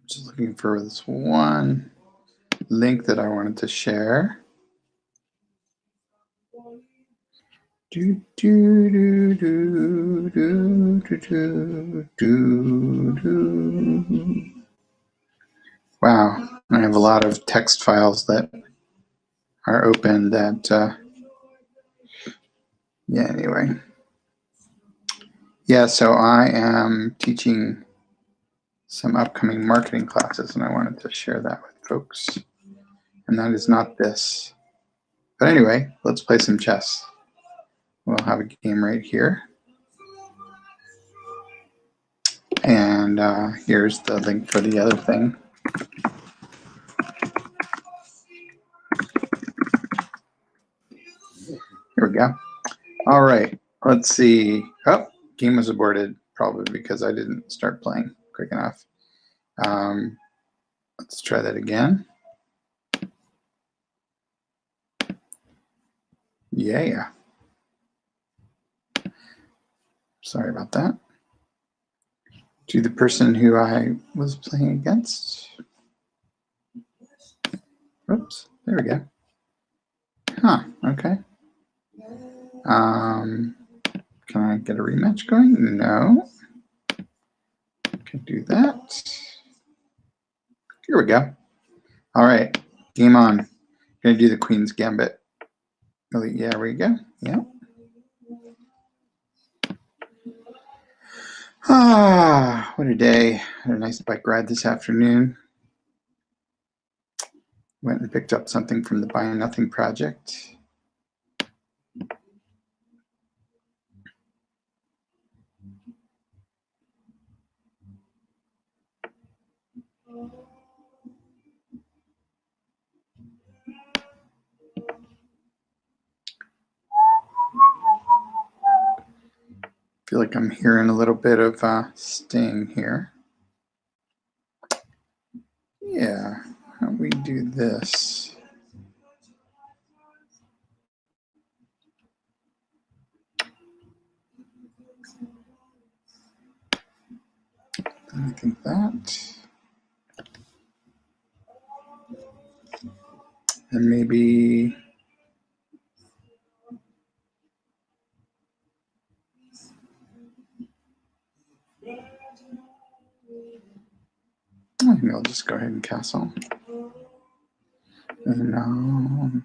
Just looking for this one link that I wanted to share. Do, do, do, do, do, do, do, do. Wow, I have a lot of text files that are open that, yeah, anyway. Yeah, so I am teaching some upcoming marketing classes, and I wanted to share that with folks. And that is not this. But anyway, let's play some chess. We'll have a game right here. And here's the link for the other thing. Here we go. All right, let's see. Oh, game was aborted, probably because I didn't start playing quick enough. Let's try that again. Yeah. Sorry about that. To the person who I was playing against. Oops, there we go. Huh, okay. Can I get a rematch going? No. Can do that. Here we go. All right, game on. Gonna do the Queen's Gambit. Oh, yeah, there we go. Yeah. Ah, what a day. Had a nice bike ride this afternoon. Went and picked up something from the Buy Nothing Project. Feel like I'm hearing a little bit of sting here. Yeah, how do we do this? I think that. And maybe maybe I'll just go ahead and castle. And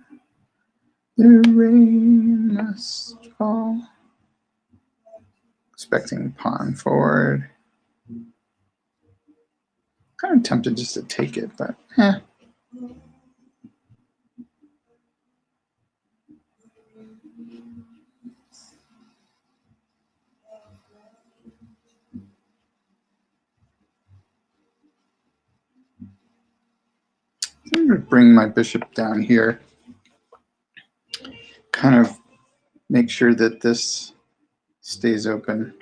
the rain must fall. Expecting pawn forward. Kind of tempted just to take it, but I'm going to bring my bishop down here. Kind of make sure that this stays open.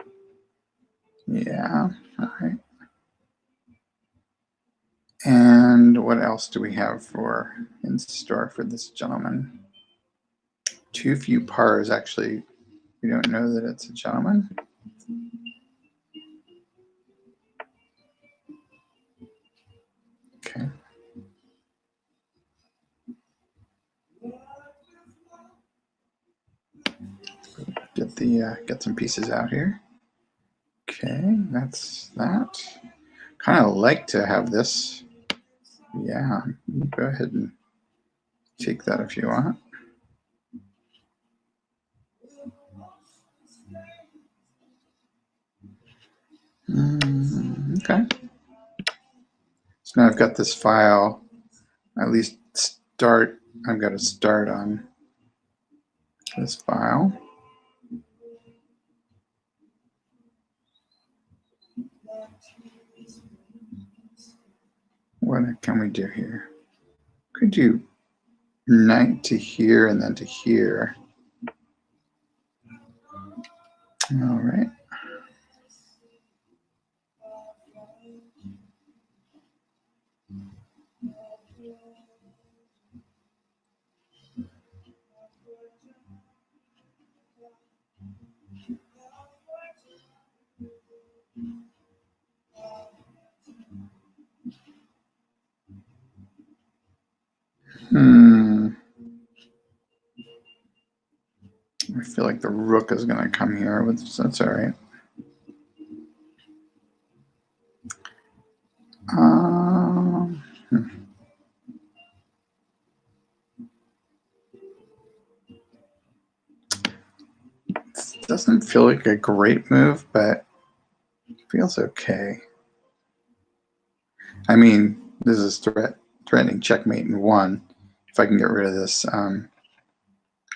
Yeah, all right. And what else do we have in store for this gentleman? Too few pars, actually. We don't know that it's a gentleman. Okay. Get some pieces out here. Okay, that's that. Kind of like to have this. Yeah, go ahead and take that if you want. Okay. So now I've got this file. At least start. I've got to start on this file. What can we do here? Could do knight to here and then to here. All right. I feel like the rook is going to come here. That's all right. This doesn't feel like a great move, but it feels okay. I mean, this is threatening checkmate in 1 if I can get rid of this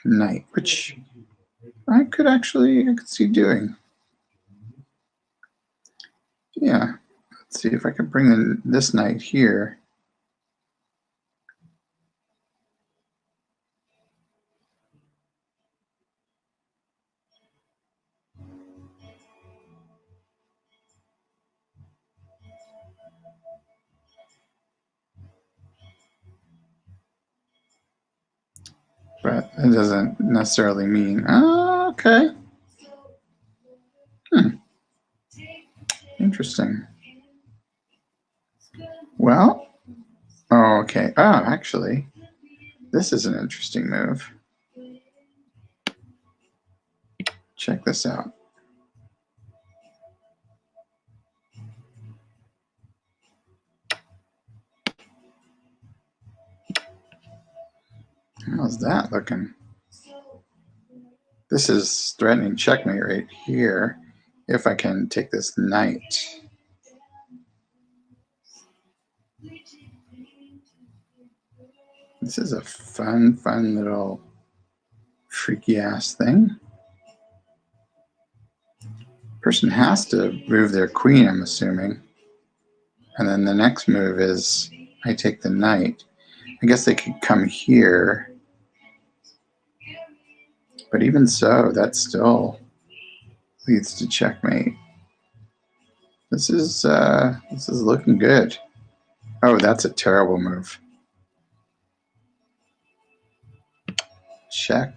knight, which I could see doing. Yeah, let's see if I can bring in this knight here. But it doesn't necessarily mean, okay. Interesting. Well, okay. Actually, this is an interesting move. Check this out. How's that looking? This is threatening checkmate right here if I can take this knight. This is a fun little freaky ass thing. Person has to move their queen, I'm assuming. And then the next move is I take the knight. I guess they could come here. But even so, that still leads to checkmate. This is looking good. Oh, that's a terrible move. Check.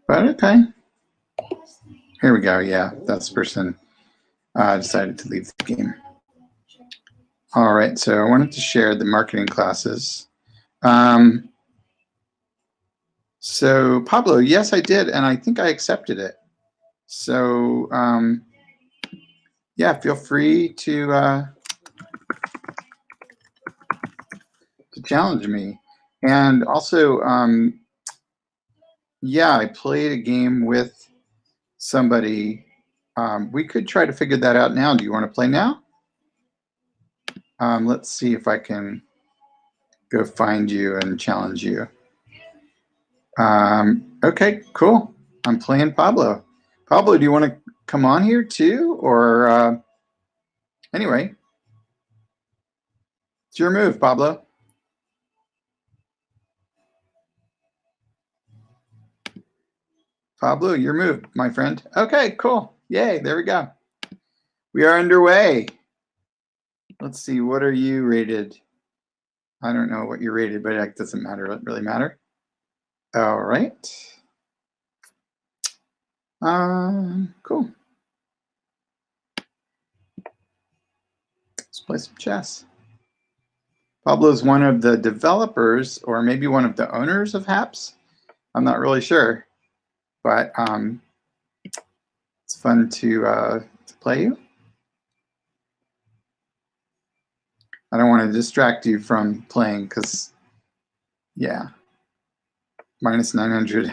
But okay. Here we go. Yeah, that's the person decided to leave the game. All right, so I wanted to share the marketing classes. So Pablo, yes, I did, and I think I accepted it. So yeah, feel free to challenge me. And also, yeah, I played a game with somebody. We could try to figure that out now. Do you want to play now? Let's see if I can go find you and challenge you. Okay, cool. I'm playing Pablo. Pablo, do you want to come on here too? Or anyway, it's your move, Pablo. Pablo, your move, my friend. Okay, cool. Yay, there we go. We are underway. Let's see, what are you rated? I don't know what you're rated, but it doesn't matter, really matter. All right. Cool. Let's play some chess. Pablo is one of the developers, or maybe one of the owners of Haps. I'm not really sure, but it's fun to play you. I don't want to distract you from playing because, yeah, minus 900.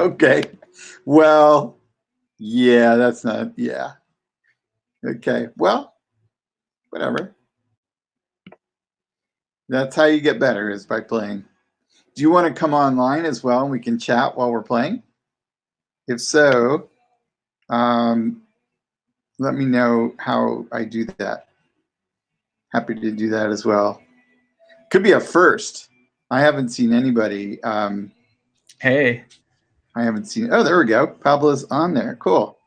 Okay, well, yeah, that's not, yeah. Okay, well, whatever. That's how you get better, is by playing. Do you want to come online as well and we can chat while we're playing? If so, let me know how I do that. Happy to do that as well. Could be a first. I haven't seen anybody. Hey. I haven't seen. Oh, there we go. Pablo's on there. Cool.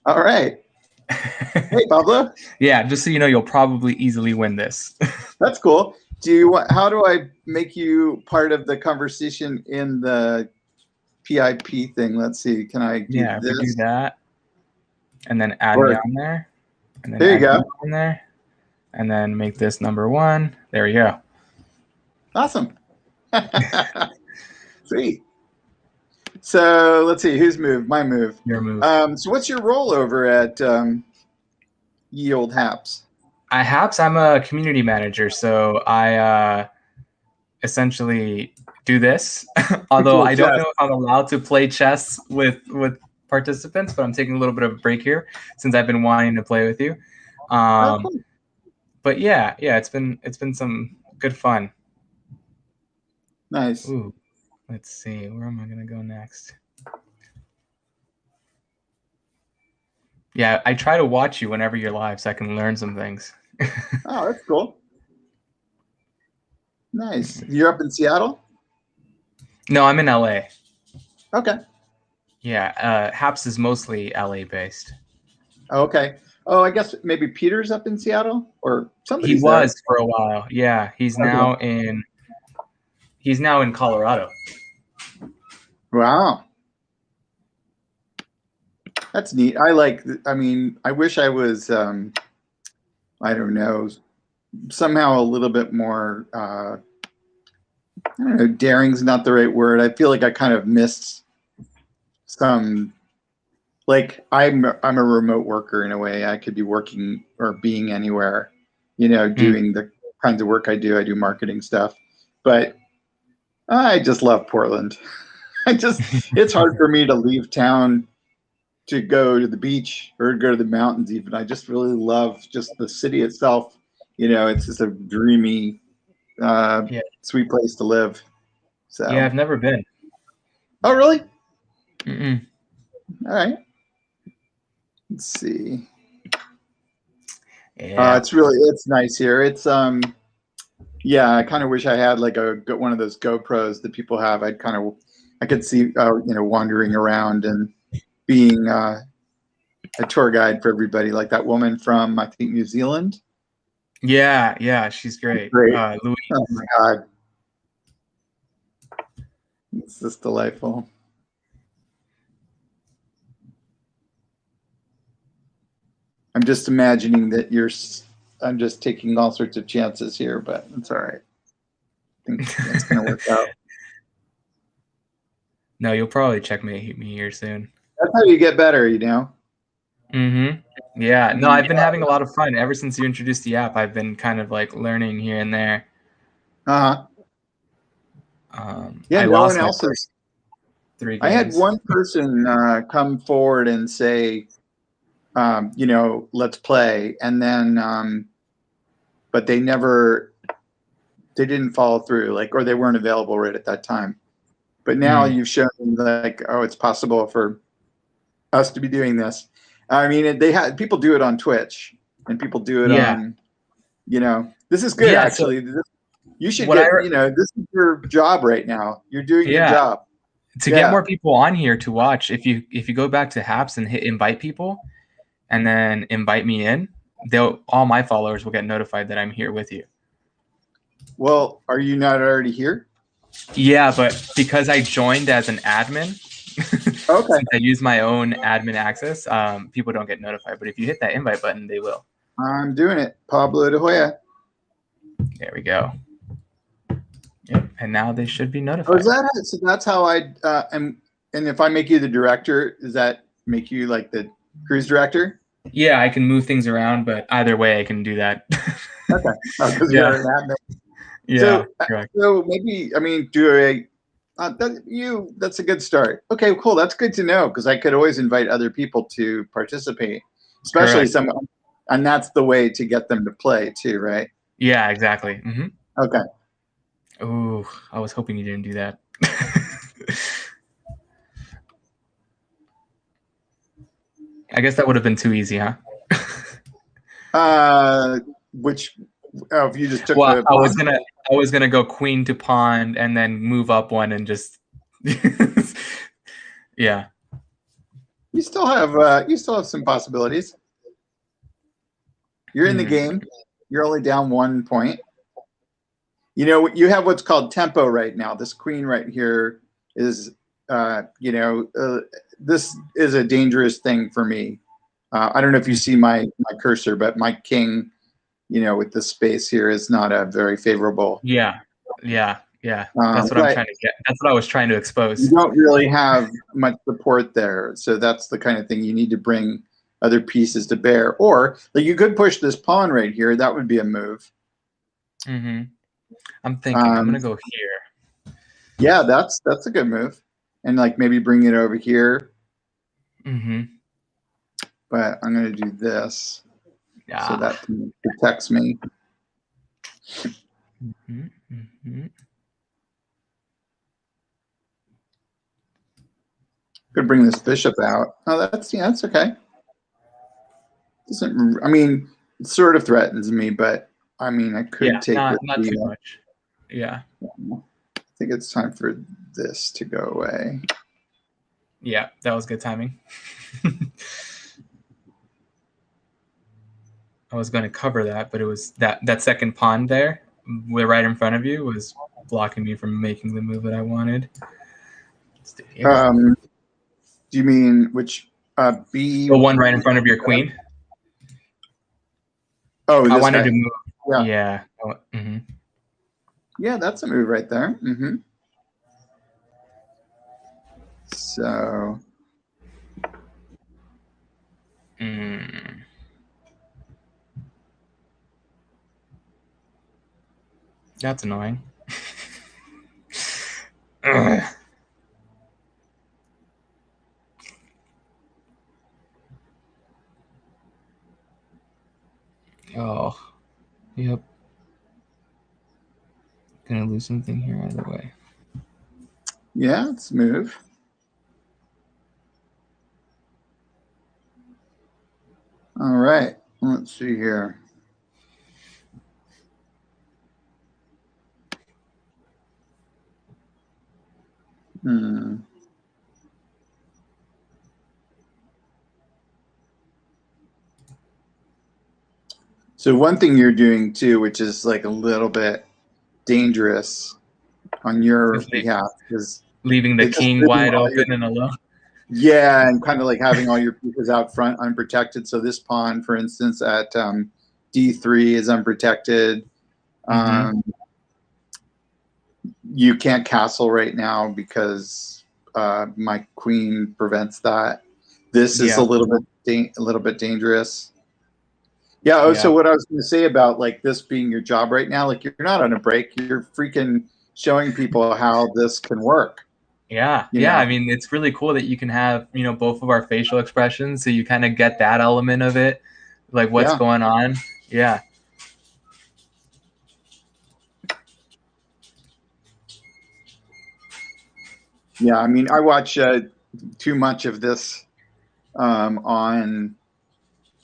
All right. Hey, Pablo. Yeah, just so you know, you'll probably easily win this. That's cool. How do I make you part of the conversation in the PIP thing? Let's see. Can I do yeah, this? if we do that, and then add me on there, and then there you go. On there. and then make this number 1. There we go. Awesome. Sweet. So let's see, whose move? My move. Your move. So what's your role over at Ye Old Haps? At Haps, I'm a community manager, so I essentially do this. Although I don't know if I'm allowed to play chess with participants, but I'm taking a little bit of a break here since I've been wanting to play with you. Cool. But yeah, it's been some good fun. Nice. Ooh, let's see, where am I gonna go next? Yeah, I try to watch you whenever you're live so I can learn some things. Oh, that's cool. Nice. You're up in Seattle? No, I'm in LA. Okay. Yeah, Haps is mostly LA based. Okay. Oh, I guess maybe Peter's up in Seattle or somebody's He was for a while. Yeah, he's now in Colorado. Wow. That's neat. I mean, I wish I was, I don't know, somehow a little bit more, I don't know, daring's not the right word. I feel like I kind of missed some, like I'm a remote worker in a way. I could be working or being anywhere, doing the kinds of work I do. I do marketing stuff, but I just love Portland. It's hard for me to leave town to go to the beach or go to the mountains even. I just really love just the city itself. It's just a dreamy, sweet place to live. So yeah, I've never been. Oh, really? Mm-mm. All right. Let's see. Yeah. It's nice here. It's yeah, I kind of wish I had like one of those GoPros that people have. I could see wandering around and being a tour guide for everybody, like that woman from I think New Zealand. Yeah, she's great. Great. Louise. Oh my God, it's just delightful. I'm just imagining that I'm just taking all sorts of chances here, but it's all right. I think it's going to work out. No, you'll probably checkmate me here soon. That's how you get better, Mm-hmm. Yeah. No, I've been having a lot of fun ever since you introduced the app. I've been kind of like learning here and there. Yeah, I no one else is. 3 games. I had one person come forward and say, let's play, and then, but they didn't follow through, or they weren't available right at that time. But now you've shown it's possible for us to be doing this. I mean, people do it on Twitch, and people do it on, this is good actually. You should get, this is your job right now. You're doing your job. To get more people on here to watch, if you go back to Haps and hit invite people, and then invite me in, all my followers will get notified that I'm here with you. Well, are you not already here? Yeah, but because I joined as an admin, okay, I use my own admin access, people don't get notified. But if you hit that invite button, they will. I'm doing it. Pablo de Hoya. There we go. Yep, and now they should be notified. Oh, is that it? So that's how I and if I make you the director, does that make you like the cruise director? Yeah, I can move things around, but either way, I can do that. Okay, because you're an admin. Yeah, so maybe that's a good start. Okay, cool. That's good to know because I could always invite other people to participate, especially someone, and that's the way to get them to play too, right? Yeah, exactly. Mm-hmm. Okay. Oh, I was hoping you didn't do that. I guess that would have been too easy, huh? If you just took I was gonna go queen to pawn and then move up one and just yeah. You still have some possibilities. You're in the game. You're only down 1 point. You have what's called tempo right now. This queen right here is, this is a dangerous thing for me. I don't know if you see my cursor, but my king, with the space here is not a very favorable. Yeah. That's what I'm But trying to get. That's what I was trying to you expose. don't really have much support there. So that's the kind of thing you need to bring other pieces to bear. Or like you could push this pawn right here. That would be a move. I'm thinking I'm gonna go here. Yeah, that's a good move. And like maybe bring it over here. But I'm gonna do this so that protects me. Could bring this bishop out. Oh, that's okay. I mean, it sort of threatens me, but I mean, I could take not too much. Yeah. I think it's time for this to go away. Yeah, that was good timing. I was going to cover that, but it was that second pawn there, right in front of you, was blocking me from making the move that I wanted. Do you mean which B? The one right in front of your queen. Oh, I wanted guy. to move. Yeah. Yeah, that's a move right there. So. That's annoying. Oh, yep. Gonna lose something here either way. Yeah, let's move. All right, let's see here. So one thing you're doing too, which is like a little bit dangerous on your behalf, is leaving the king wide open and alone. Yeah, and kind of like having all your pieces out front unprotected. So this pawn, for instance, at D3 is unprotected. You can't castle right now because my queen prevents that. This is a little bit dangerous. Yeah. So what I was going to say about like this being your job right now, like you're not on a break. You're freaking showing people how this can work. Yeah. I mean, it's really cool that you can have, both of our facial expressions. So you kind of get that element of it, like what's going on. Yeah. Yeah. I mean, I watch too much of this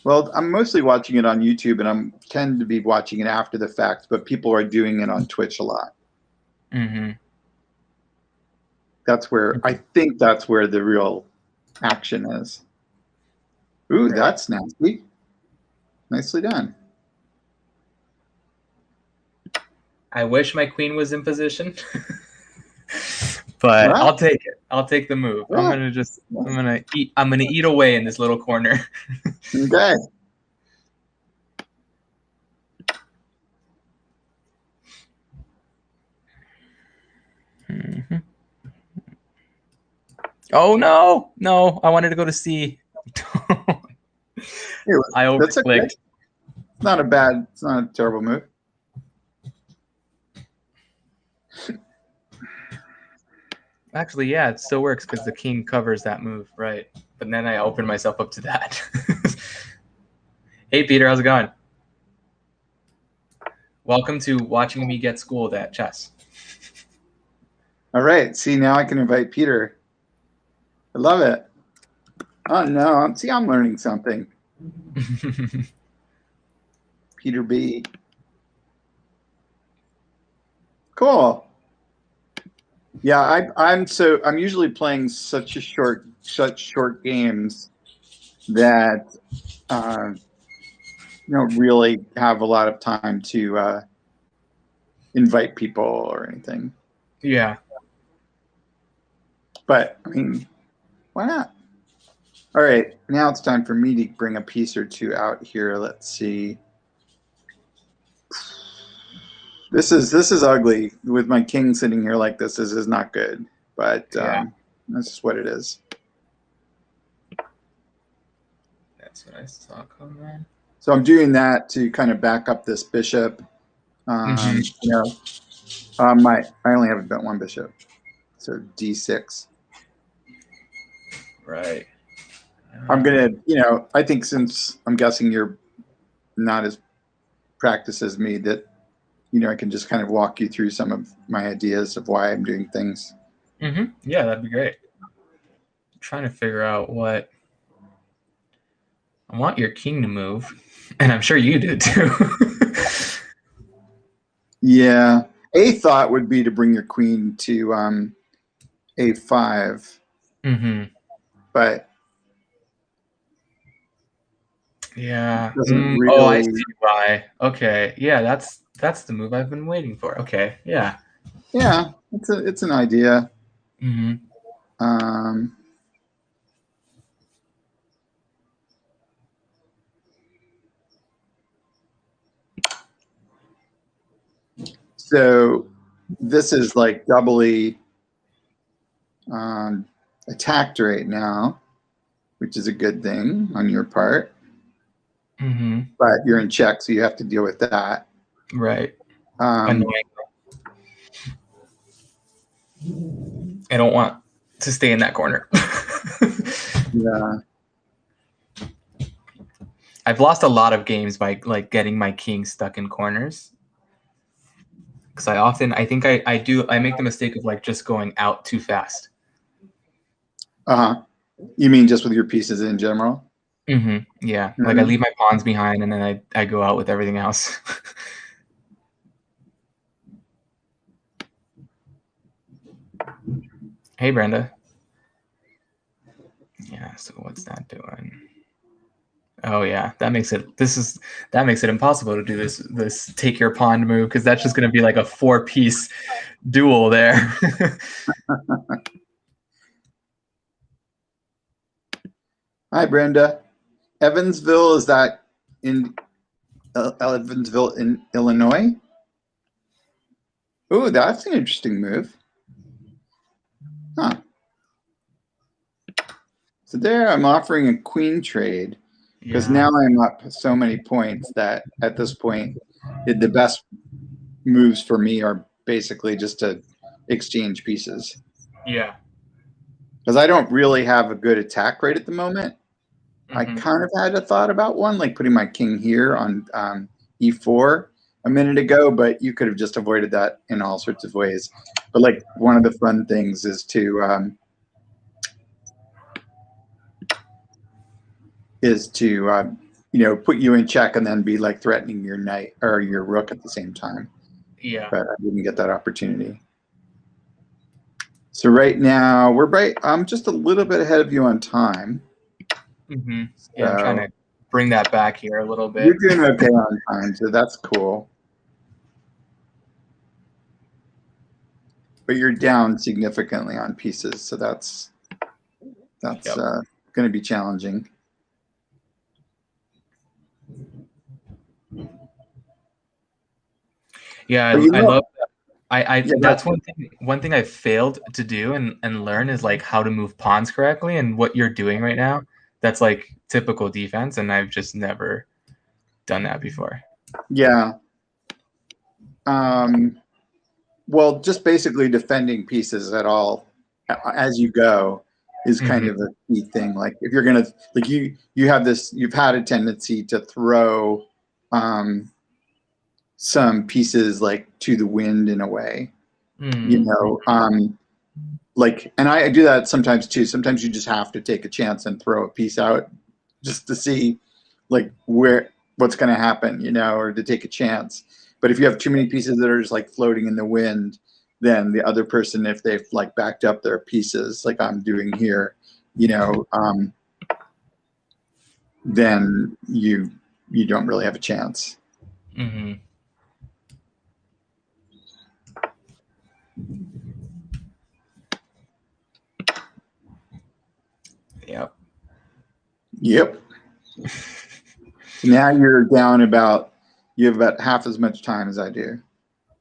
well, I'm mostly watching it on YouTube, and I tend to be watching it after the fact, but people are doing it on Twitch a lot. That's where I think that's where the real action is. Ooh, that's nasty. Nicely done. I wish my queen was in position, but I'll take it. I'll take the move. Yeah. I'm gonna eat away in this little corner. Okay. Oh no! I wanted to go to C. I overclicked. Okay. It's not a terrible move. Actually, yeah, it still works because the king covers that move, right? But then I open myself up to that. Hey, Peter, how's it going? Welcome to watching me get schooled at chess. All right. See, now I can invite Peter. I love it. Oh, no. See, I'm learning something. Peter B. Cool. Yeah, I'm usually playing such short games that don't really have a lot of time to invite people or anything. Yeah. But I mean, why not? All right, now it's time for me to bring a piece or two out here. Let's see. This is ugly. With my king sitting here like this is not good. But Yeah. that's just what it is. That's what I saw come on. So I'm doing that to kind of back up this bishop. Mhm. You know, I only have one bishop, so d6. Right. I'm gonna, you know, I think since I'm guessing you're not as practiced as me, that you know I can just kind of walk you through some of my ideas of why I'm doing things. Yeah, that'd be great. I'm trying to figure out what I want your king to move, and I'm sure you do too. Yeah, a thought would be to bring your queen to a5, but Yeah. it doesn't Oh, I really. see why. Okay. Yeah, that's the move I've been waiting for. Okay. Yeah. Yeah, it's an idea. hmm Um, so this is like doubly attacked right now, which is a good thing on your part. But you're in check, so you have to deal with that. Right. Um, Annoying. I don't want to stay in that corner. yeah. I've lost a lot of games by like getting my king stuck in corners. Because I make the mistake of like just going out too fast. Uh-huh. You mean just with your pieces in general? Yeah. Like I leave my pawns behind and then I go out with everything else. Hey, Brenda. Yeah, so what's that doing? Oh yeah, that makes it impossible to do this take your pawn move, because that's just going to be like a 4-piece duel there. Hi, Brenda. Evansville, is that in Evansville in Illinois? Oh, that's an interesting move. Huh. So there I'm offering a queen trade because now I'm up so many points that at this point the best moves for me are basically just to exchange pieces. Yeah. Because I don't really have a good attack rate at the moment. I kind of had a thought about one, like putting my king here on e4 a minute ago, but you could have just avoided that in all sorts of ways. But like one of the fun things is to you know, put you in check and then be like threatening your knight or your rook at the same time. Yeah. But I didn't get that opportunity. So right now I'm just a little bit ahead of you on time. Yeah, I'm trying to bring that back here a little bit. You're doing okay on time, so that's cool. But you're down significantly on pieces, so that's going to be challenging. Yeah, I love that. That's one thing I've failed to do and learn is like how to move pawns correctly, and what you're doing right now, that's like typical defense, and I've just never done that before. Yeah. Well, just basically defending pieces at all as you go is kind of a key thing. Like if you're gonna like you've had a tendency to throw some pieces like to the wind in a way, you know. Like, and I do that sometimes too. Sometimes you just have to take a chance and throw a piece out just to see like what's going to happen, you know, or to take a chance. But if you have too many pieces that are just like floating in the wind, then the other person, if they've like backed up their pieces, like I'm doing here, you know, then you don't really have a chance. Yep. So now you're down you have about half as much time as I do.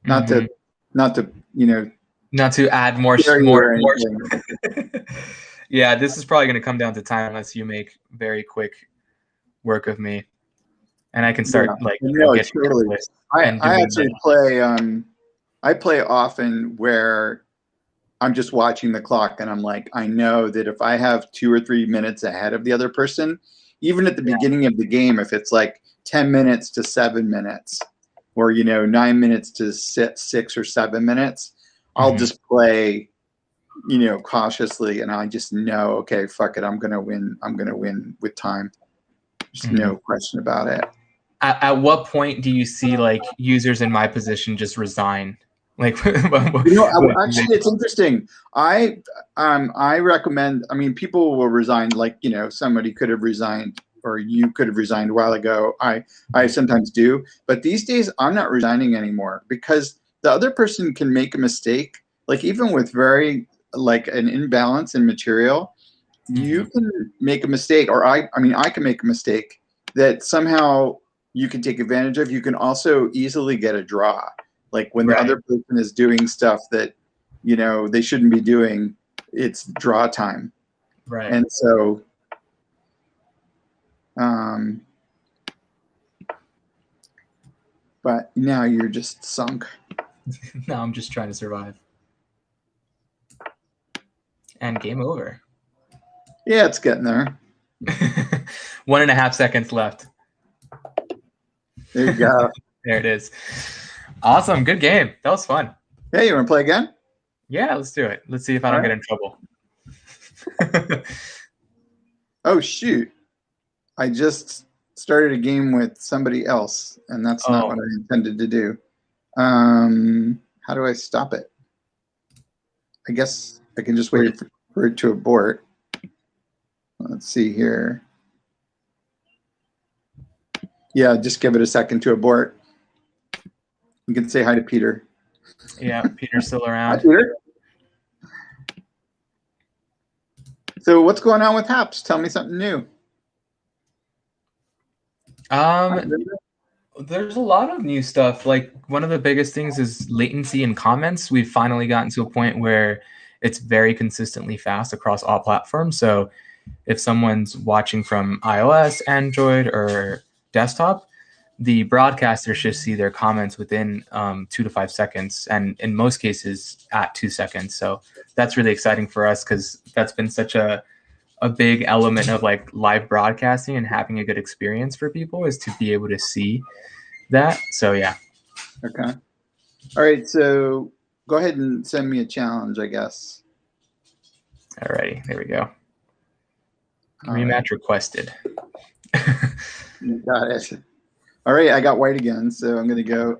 Not to, not to, you know, not to add more. Yeah, this is probably going to come down to time unless you make very quick work of me, and I can start getting totally. I actually play. I play often where I'm just watching the clock, and I'm like, I know that if I have 2 or 3 minutes ahead of the other person, even at the beginning of the game, if it's like 10 minutes to 7 minutes, or 9 minutes to 6 or 7 minutes, I'll just play, cautiously, and I just know, okay, fuck it, I'm gonna win. I'm gonna win with time. There's no question about it. At what point do you see like users in my position just resign? Like, actually, it's interesting. I recommend. I mean, people will resign. Like, somebody could have resigned, or you could have resigned a while ago. I sometimes do, but these days I'm not resigning anymore because the other person can make a mistake. Like, even with very like an imbalance in material, you can make a mistake, or I mean, I can make a mistake that somehow you can take advantage of. You can also easily get a draw. Like when the other person is doing stuff that, they shouldn't be doing, it's draw time. Right. And so, but now you're just sunk. Now I'm just trying to survive. And game over. Yeah, it's getting there. 1.5 seconds left. There you go. There it is. Awesome. Good game. That was fun. Hey, you want to play again? Yeah, let's do it. Let's see if I don't get in trouble. Oh, shoot. I just started a game with somebody else, and that's not what I intended to do. How do I stop it? I guess I can just wait for it to abort. Let's see here. Yeah, just give it a second to abort. You can say hi to Peter. Yeah, Peter's still around. Hi, Peter. So what's going on with Haps? Tell me something new. There's a lot of new stuff. Like, one of the biggest things is latency in comments. We've finally gotten to a point where it's very consistently fast across all platforms. So if someone's watching from iOS, Android, or desktop, the broadcaster should see their comments within 2 to 5 seconds, and in most cases at 2 seconds. So that's really exciting for us because that's been such a big element of like live broadcasting and having a good experience for people, is to be able to see that. So yeah. Okay. All right. So go ahead and send me a challenge, I guess. All righty. There we go. Rematch requested. Got it. All right, I got white again, so I'm going to go.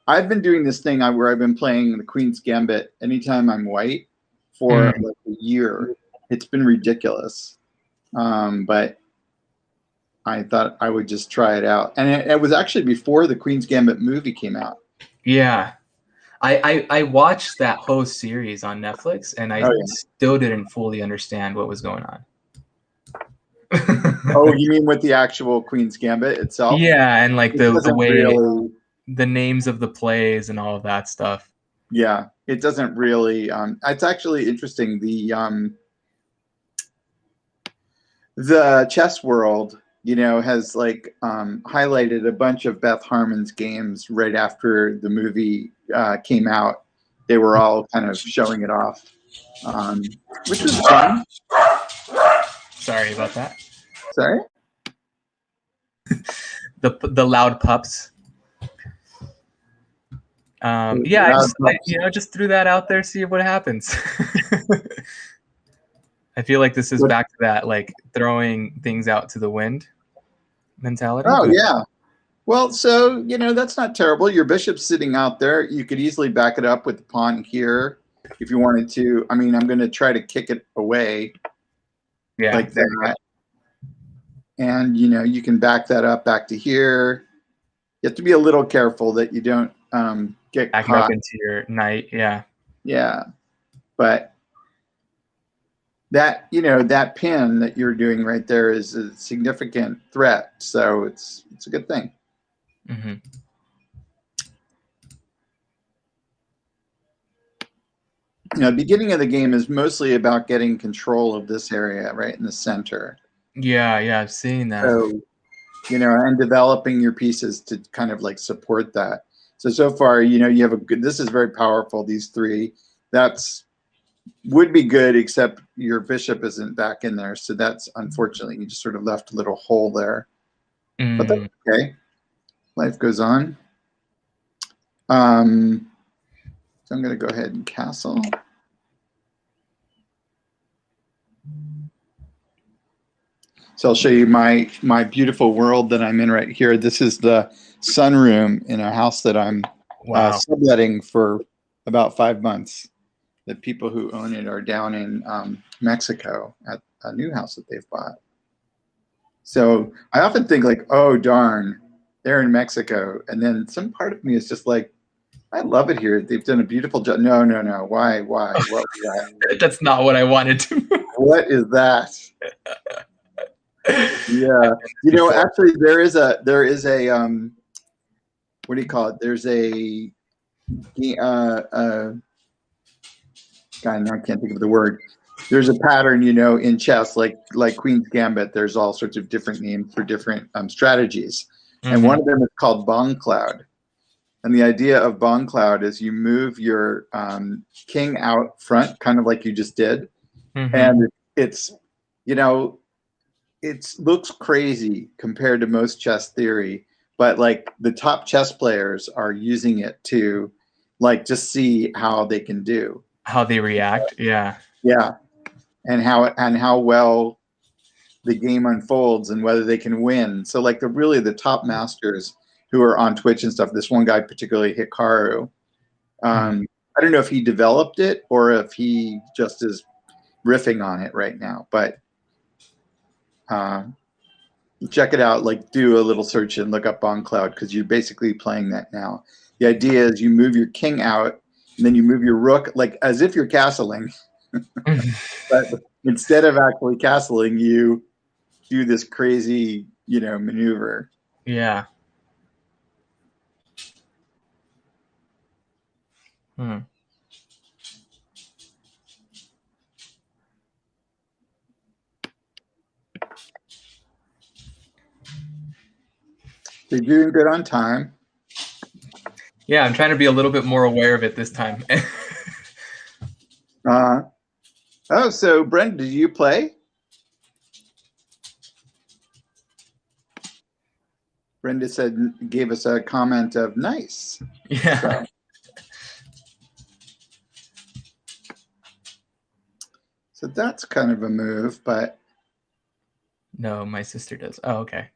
I've been doing this thing where I've been playing the Queen's Gambit anytime I'm white for like a year. It's been ridiculous, but I thought I would just try it out. And it was actually before the Queen's Gambit movie came out. Yeah. I watched that whole series on Netflix, and I still didn't fully understand what was going on. Oh, you mean with the actual Queen's Gambit itself? Yeah, and like the way the names of the plays and all of that stuff. Yeah, it doesn't really. It's actually interesting. The chess world, has like highlighted a bunch of Beth Harmon's games right after the movie came out. They were all kind of showing it off, which was fun. Sorry about that. Sorry? The loud pups. Yeah, I just threw that out there, see what happens. I feel like this is back to that like throwing things out to the wind mentality. Oh, yeah. Well, so, that's not terrible. Your bishop's sitting out there. You could easily back it up with the pawn here if you wanted to. I mean, I'm going to try to kick it away like that. And, you can back that up back to here. You have to be a little careful that you don't get back caught up into your knight. Yeah. Yeah. But that, that pin that you're doing right there is a significant threat. So it's a good thing. the beginning of the game is mostly about getting control of this area right in the center. Yeah, I've seen that. So, and developing your pieces to kind of like support that. So far, you have a good, this is very powerful, these three. Would be good, except your bishop isn't back in there. So that's unfortunately, you just sort of left a little hole there. But that's okay. Life goes on. So I'm going to go ahead and castle. So I'll show you my beautiful world that I'm in right here. This is the sunroom in a house that I'm subletting for about 5 months. The people who own it are down in Mexico at a new house that they've bought. So I often think like, oh, darn, they're in Mexico. And then some part of me is just like, I love it here. They've done a beautiful job. No. Why? What was that? That's not what I wanted to. What is that? Yeah. Actually there is a what do you call it? There's a God, now I can't think of the word. There's a pattern, in chess, like Queen's Gambit. There's all sorts of different names for different strategies, and one of them is called Bong Cloud. And the idea of Bong Cloud is you move your king out front, kind of like you just did, and it's, it looks crazy compared to most chess theory, but like the top chess players are using it to, like, just see how they can do. How they react, yeah, and how well the game unfolds and whether they can win. So like the top masters who are on Twitch and stuff. This one guy particularly, Hikaru. I don't know if he developed it or if he just is riffing on it right now, but check it out. Like, do a little search and look up Bong Cloud, because you're basically playing that now. The idea is you move your king out, and then you move your rook, like as if you're castling. But instead of actually castling, you do this crazy, maneuver. Yeah. They're doing good on time. Yeah, I'm trying to be a little bit more aware of it this time. Oh, so Brent, did you play? Brenda gave us a comment of nice. Yeah. So that's kind of a move, but no, my sister does. Oh, okay.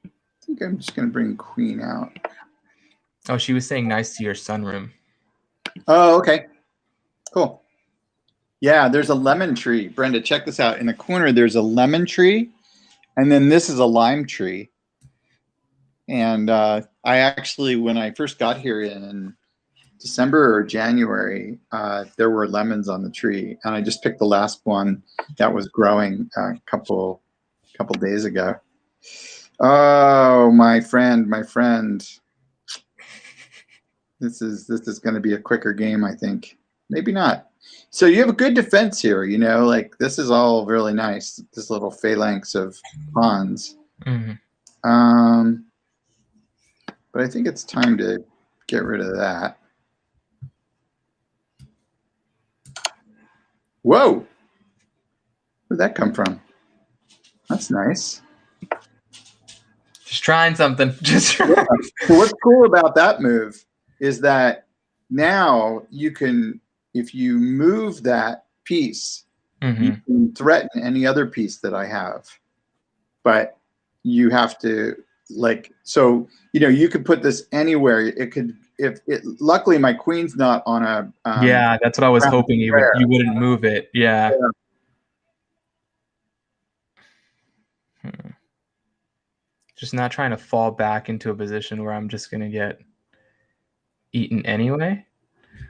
I think I'm just going to bring queen out. Oh, she was saying nice to your sunroom. Oh, okay. Cool. Yeah, there's a lemon tree. Brenda, check this out. In the corner, there's a lemon tree, and then this is a lime tree. And I actually, when I first got here in December or January, there were lemons on the tree, and I just picked the last one that was growing a couple days ago. Oh, my friend. This is going to be a quicker game, I think. Maybe not. So you have a good defense here, like this is all really nice. This little phalanx of pawns. But I think it's time to get rid of that. Whoa! Where'd that come from? That's nice. Just trying something. Just trying. Yeah. So what's cool about that move is that now you can, if you move that piece, you can threaten any other piece that I have. But you have to, like, so, you could put this anywhere. It could, luckily my queen's not on a yeah, that's what I was hoping you wouldn't move it. Yeah. Just not trying to fall back into a position where I'm just going to get eaten anyway.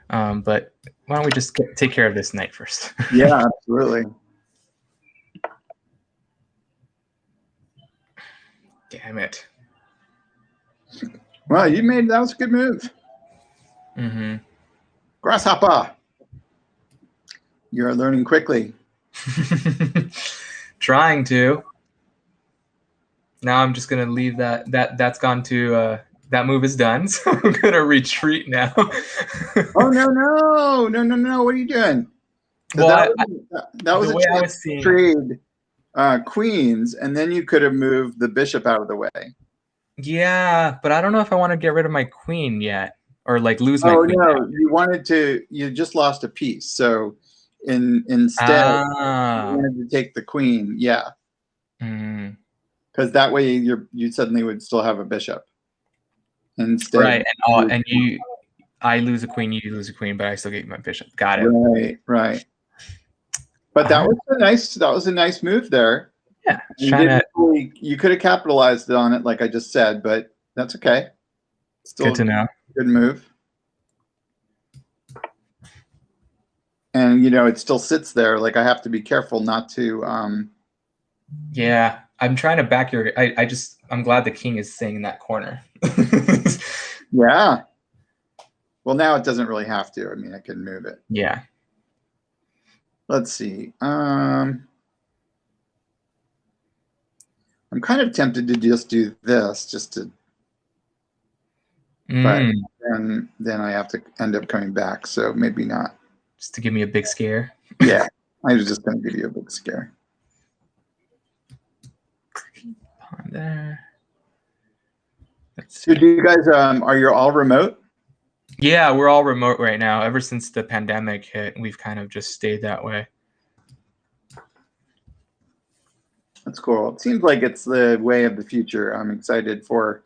But why don't we just take care of this knight first? Yeah, absolutely. Damn it. Well, that was a good move. Mm-hmm. Grasshopper. You're learning quickly. Trying to. Now I'm just gonna leave that's gone to that move is done. So I'm gonna retreat now. Oh no! What are you doing? Well, That was the a way I chance was to seeing, trade queens, and then you could have moved the bishop out of the way. yeah, but I don't know if I want to get rid of my queen yet, or like lose my Oh queen. no, you wanted to. You just lost a piece, so instead you Ah, wanted to take the queen. Yeah, mm, because that way you suddenly would still have a bishop instead. right, and I lose a queen, you lose a queen, but I still get my bishop. Got it. Right. But that was a nice move there. Yeah, just trying to. You could have capitalized on it, like I just said, but that's okay. Still Good to know. a good move. And it still sits there. Like I have to be careful not to. Yeah, I'm trying to back your. I'm glad the king is staying in that corner. Yeah. Well, now it doesn't really have to. I mean, I can move it. Yeah. Let's see. I'm kind of tempted to just do this, just to. But then I have to end up coming back, so maybe not. Just to give me a big scare. Yeah, I was just going to give you a big scare. Pawn there. So do you guys, are you all remote? Yeah, we're all remote right now. Ever since the pandemic hit, we've kind of just stayed that way. That's cool. It seems like it's the way of the future. I'm excited for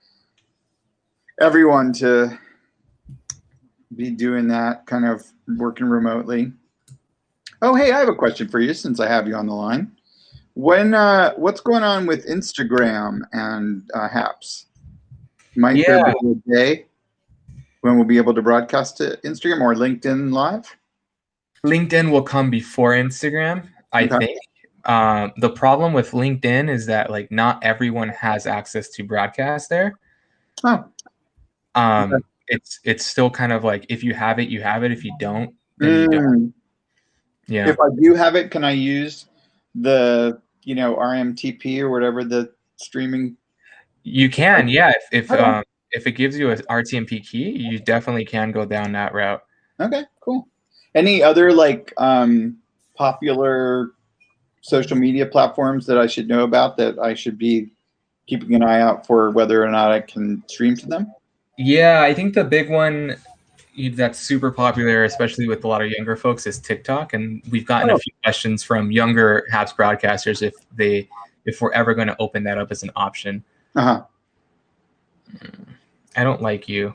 everyone to be doing that, kind of working remotely. Oh, hey, I have a question for you since I have you on the line. What's going on with Instagram and Haps? Might there be a day when we'll be able to broadcast to Instagram or LinkedIn Live? LinkedIn will come before Instagram, I think. The problem with LinkedIn is that like not everyone has access to broadcast there. Oh. It's still kind of like if you have it, you have it. If you don't, then you don't. Yeah. If I do have it, can I use the RMTP or whatever the streaming? You can, yeah. If it gives you a RTMP key, you definitely can go down that route. Okay, cool. Any other like popular social media platforms that I should know about that I should be keeping an eye out for whether or not I can stream to them? Yeah, I think the big one that's super popular, especially with a lot of younger folks, is TikTok. And we've gotten a few questions from younger Haps broadcasters if we're ever going to open that up as an option. Uh-huh. I don't like you.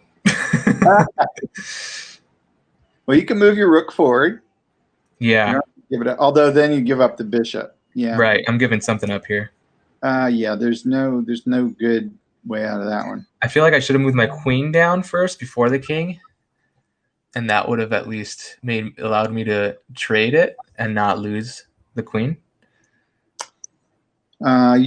Well, you can move your rook forward. Yeah. Although then you give up the bishop. Yeah. Right. I'm giving something up here. Yeah. There's no good way out of that one. I feel like I should have moved my queen down first before the king, and that would have at least allowed me to trade it and not lose the queen. I'm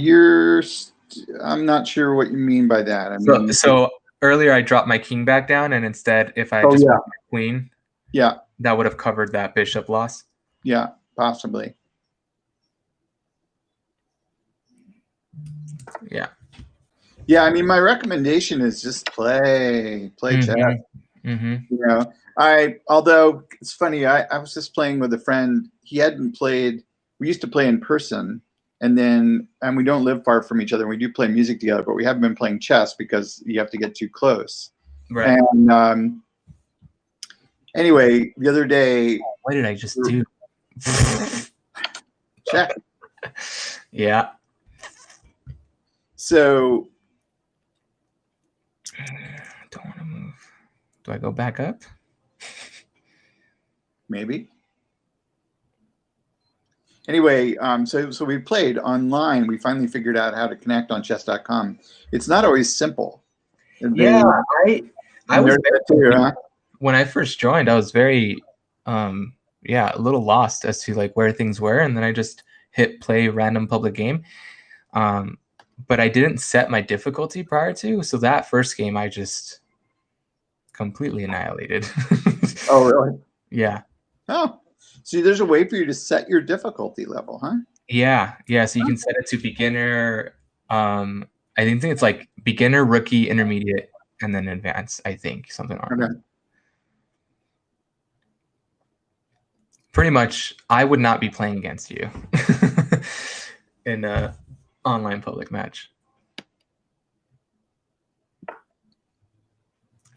not sure what you mean by that. I mean, so earlier I dropped my king back down, and instead, if I moved my queen, that would have covered that bishop loss. Yeah, possibly. Yeah. Yeah, I mean, my recommendation is just play chess. Although it's funny, I was just playing with a friend. He hadn't played. We used to play in person, and we don't live far from each other. We do play music together, but we haven't been playing chess because you have to get too close. Right. And anyway, the other day, what did I just do? Check. Yeah. So. Don't want to move. Do I go back up? Maybe. Anyway, so we played online. We finally figured out how to connect on chess.com. It's not always simple. Yeah, I was when I first joined, I was very a little lost as to like where things were, and then I just hit play random public game. But I didn't set my difficulty prior to, so that first game I just completely annihilated. Oh, really? Yeah. Oh, see, there's a way for you to set your difficulty level, huh? Yeah. Yeah. So you can set it to beginner. I think it's like beginner, rookie, intermediate, and then advanced. I think something like that. Okay. Pretty much, I would not be playing against you in a online public match.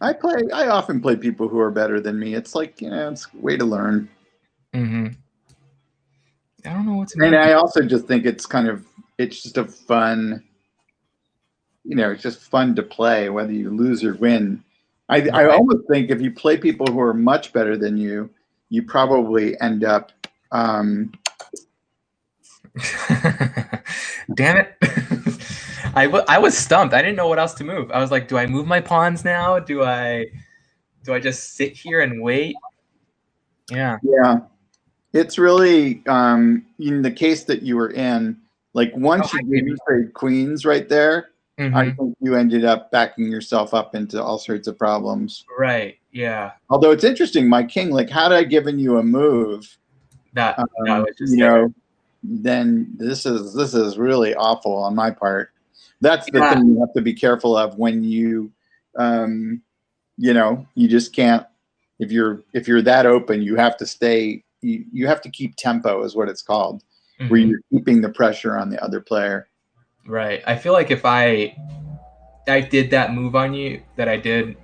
I often play people who are better than me. It's like, it's a way to learn. Mm-hmm. I don't know what's. And I also just think it's just a fun, it's just fun to play, whether you lose or win. I almost think if you play people who are much better than you, you probably end up. Damn it. I was stumped. I didn't know what else to move. I was like, do I move my pawns now? Do I just sit here and wait? Yeah. Yeah. It's really in the case that you were in, like once you demonstrated queens right there, I think you ended up backing yourself up into all sorts of problems. Right. Yeah. Although it's interesting, my king, like had I given you a move, that was just then this is really awful on my part. That's the thing you have to be careful of when you you just can't, if you're that open, you have to stay, you have to keep tempo is what it's called, where you're keeping the pressure on the other player. Right. I feel like if I did that move on you that I did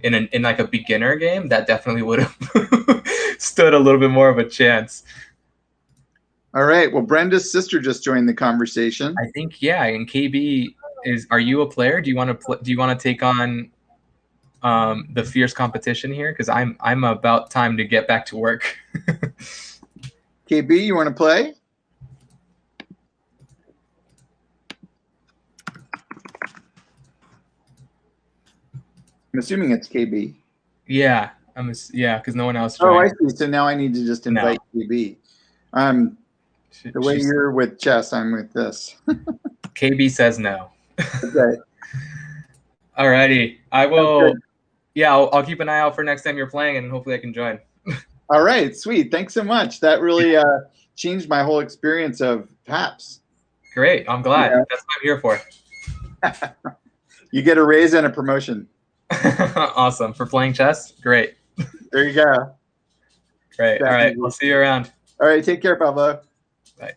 in like a beginner game, that definitely would have stood a little bit more of a chance. All right. Well, Brenda's sister just joined the conversation. I think, yeah. And KB are you a player? Do you want to take on the fierce competition here? Because I'm about time to get back to work. KB, you want to play? I'm assuming it's KB. Yeah, because no one else joined. Oh, I see. So now I need to just invite KB. The way you're with chess, I'm with this. KB says no. Okay. Alrighty. I will. Yeah, I'll keep an eye out for next time you're playing, and hopefully I can join. All right, sweet. Thanks so much. That really changed my whole experience of PAPS. Great. I'm glad. Yeah. That's what I'm here for. You get a raise and a promotion. Awesome. For playing chess? Great. There you go. Great. All right. We'll see you around. All right. Take care, Pablo. Bye.